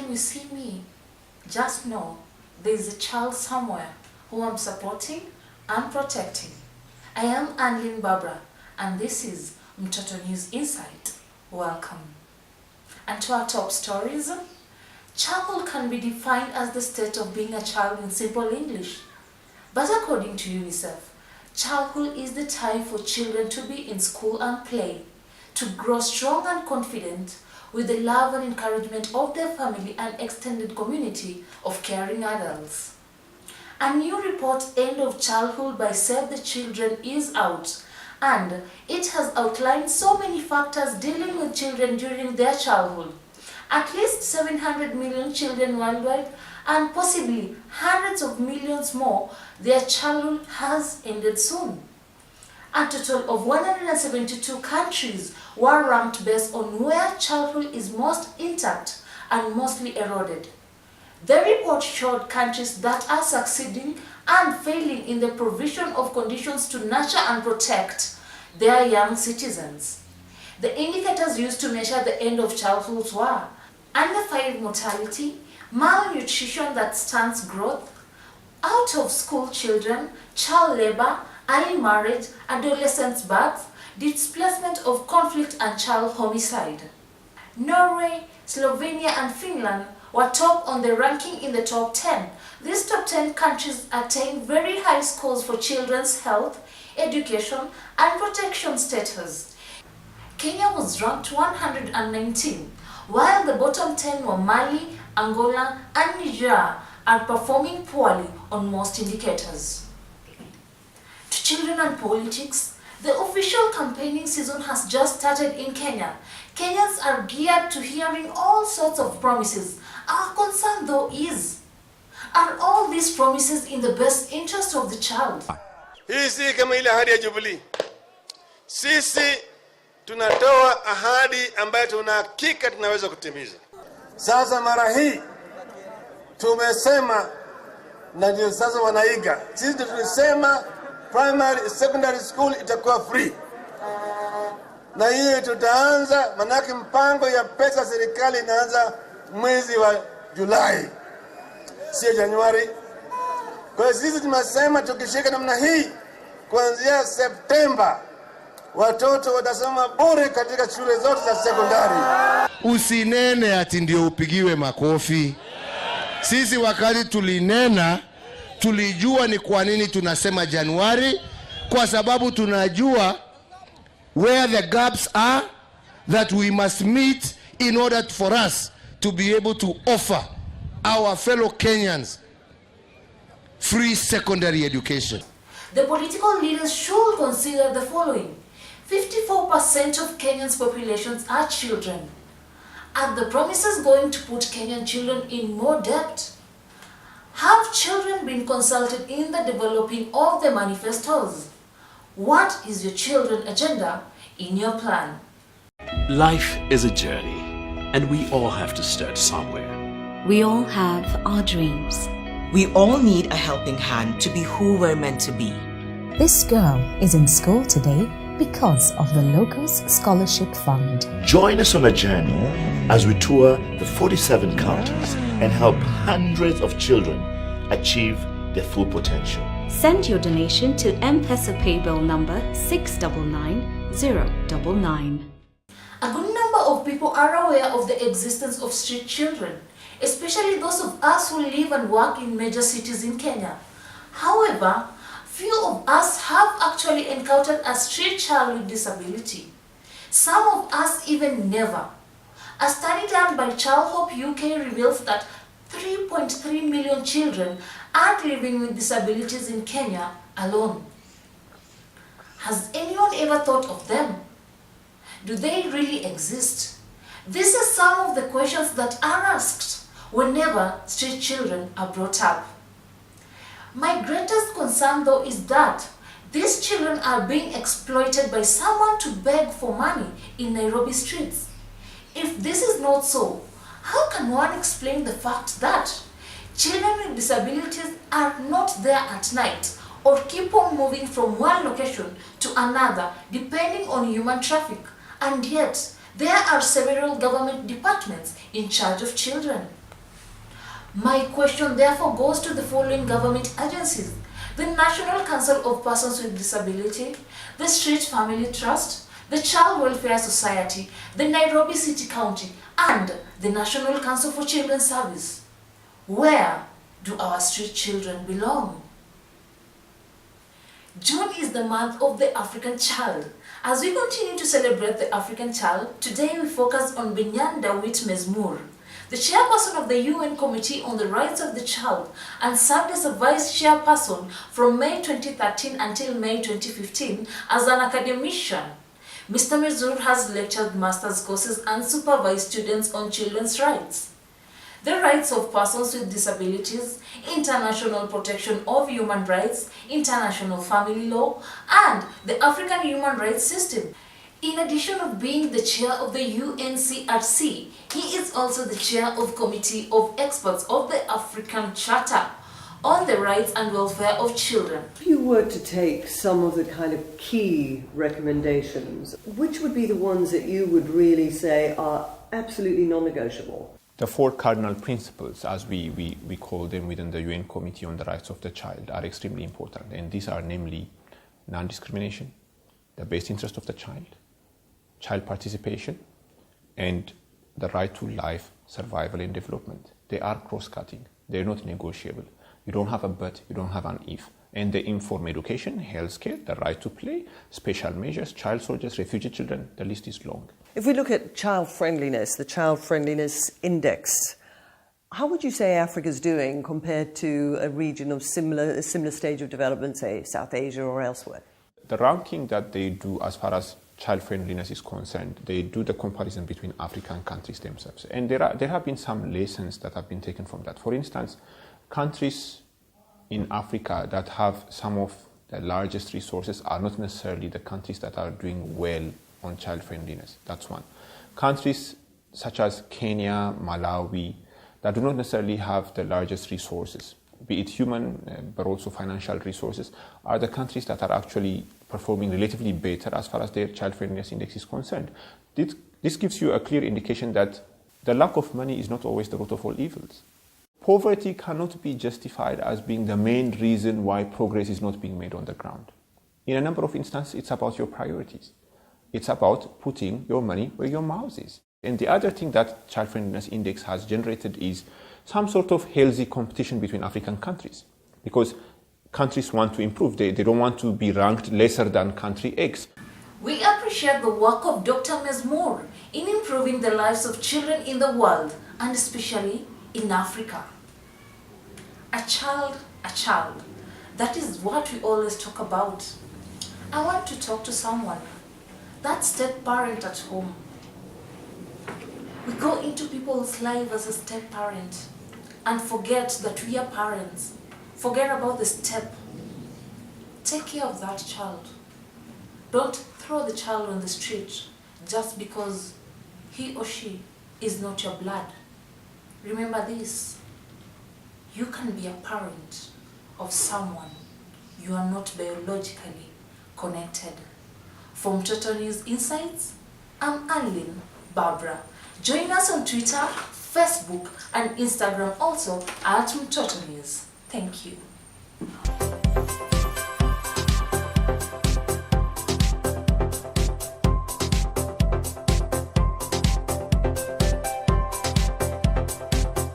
time you see me, just know there is a child somewhere who I'm supporting and protecting. I am Annelyn Barbara, and this is Mtoto News Insight. Welcome. And to our top stories, childhood can be defined as the state of being a child in simple English. But according to UNICEF, childhood is the time for children to be in school and play, to grow strong and confident with the love and encouragement of their family and extended community of caring adults. A new report, End of Childhood by Save the Children, is out, and it has outlined so many factors dealing with children during their childhood. At least 700 million children worldwide, and possibly hundreds of millions more, their childhood has ended soon. A total of 172 countries were ranked based on where childhood is most intact and mostly eroded. The report showed countries that are succeeding and failing in the provision of conditions to nurture and protect their young citizens. The indicators used to measure the end of childhood were under 5 mortality, malnutrition that stunts growth, out of school children, child labor, early marriage, adolescent births, displacement of conflict and child homicide. Norway, Slovenia and Finland were top on the ranking in the top 10. These top 10 countries attained very high scores for children's health, education and protection status. Kenya was ranked 119, while the bottom 10 were Mali, Angola and Niger, are performing poorly on most indicators. To children and politics, the official campaigning season has just started in Kenya. Kenyans are geared to hearing all sorts of promises. Our concern though is, are all these promises in the best interest of the child? Hii si kama ile ahadi ya Jubilee. Sisi tunatoa ahadi ambayo tunahakika tunaweza kutimiza. Sasa mara hii tumesema, na ndio sasa wanaiga. Sisi tulisema primary secondary school itakuwa free. Na hiyo tutaanza, manake mpango ya pesa serikali inaanza mwezi wa Julai, sio Januari. Kwa hiyo sisi tumesema tukishika namna hii, kuanzia Septemba watoto watasoma bure katika shule zote za sekondari. Usinene ati ndio upigiwe makofi. Sisi wakati tulinena, tulijua ni kwa nini tunasema Januari, kwa sababu tunajua where the gaps are that we must meet in order for us to be able to offer our fellow Kenyans free secondary education. The political leaders should consider the following. 54% of Kenyans' populations are children. Are the promises going to put Kenyan children in more debt? Have children been consulted in the developing of the manifestos? What is your children agenda in your plan? Life is a journey, and we all have to start somewhere. We all have our dreams. We all need a helping hand to be who we're meant to be. This girl is in school today because of the Locals Scholarship Fund. Join us on a journey as we tour the 47 counties and help hundreds of children achieve their full potential. Send your donation to M-Pesa paybill number 699099. A good number of people are aware of the existence of street children, especially those of us who live and work in major cities in Kenya. However, few of us have actually encountered a street child with disability. Some of us even never. A study done by Child Hope UK reveals that 3.3 million children are living with disabilities in Kenya alone. Has anyone ever thought of them? Do they really exist? These are some of the questions that are asked whenever street children are brought up. My greatest concern though is that these children are being exploited by someone to beg for money in Nairobi streets. If this is not so, how can one explain the fact that children with disabilities are not there at night or keep on moving from one location to another depending on human traffic, and yet there are several government departments in charge of children? My question therefore goes to the following government agencies: the National Council of Persons with Disability, the Street Family Trust, the Child Welfare Society, the Nairobi City County, and the National Council for Children's Service. Where do our street children belong? June is the month of the African child. As we continue to celebrate the African child, today we focus on Binyan Dawit Mezmur, the chairperson of the UN Committee on the Rights of the Child, and served as a vice chairperson from May 2013 until May 2015 as an academician. Mr. Mezmur has lectured master's courses and supervised students on children's rights, the rights of persons with disabilities, international protection of human rights, international family law, and the African human rights system. In addition of being the chair of the UNCRC, he is also the chair of Committee of Experts of the African Charter on the Rights and Welfare of Children. If you were to take some of the kind of key recommendations, which would be the ones that you would really say are absolutely non-negotiable? The four cardinal principles, as we call them within the UN Committee on the Rights of the Child, are extremely important. And these are namely non-discrimination, the best interest of the child participation, and the right to life, survival, and development. They are cross-cutting. They're not negotiable. You don't have a but, you don't have an if. And they inform education, healthcare, the right to play, special measures, child soldiers, refugee children, the list is long. If we look at child friendliness, the Child Friendliness Index, how would you say Africa's doing compared to a region of similar stage of development, say South Asia or elsewhere? The ranking that they do as far as child friendliness is concerned, they do the comparison between African countries themselves. And there have been some lessons that have been taken from that. For instance, countries in Africa that have some of the largest resources are not necessarily the countries that are doing well on child friendliness. That's one. Countries such as Kenya, Malawi, that do not necessarily have the largest resources, be it human but also financial resources, are the countries that are actually performing relatively better as far as their child friendliness index is concerned. This gives you a clear indication that the lack of money is not always the root of all evils. Poverty cannot be justified as being the main reason why progress is not being made on the ground. In a number of instances, it's about your priorities. It's about putting your money where your mouth is. And the other thing that Child Friendliness Index has generated is some sort of healthy competition between African countries. Because countries want to improve. They don't want to be ranked lesser than country X. We appreciate the work of Dr. Mezmur in improving the lives of children in the world, and especially in Africa. A child. That is what we always talk about. I want to talk to someone, that step parent at home. We go into people's lives as a step parent and forget that we are parents. Forget about the step. Take care of that child. Don't throw the child on the street just because he or she is not your blood. Remember this: you can be a parent of someone you are not biologically connected. For Mtoto News Insights, I'm Annlyn Barbara. Join us on Twitter, Facebook, and Instagram also at Mtoto News. Thank you.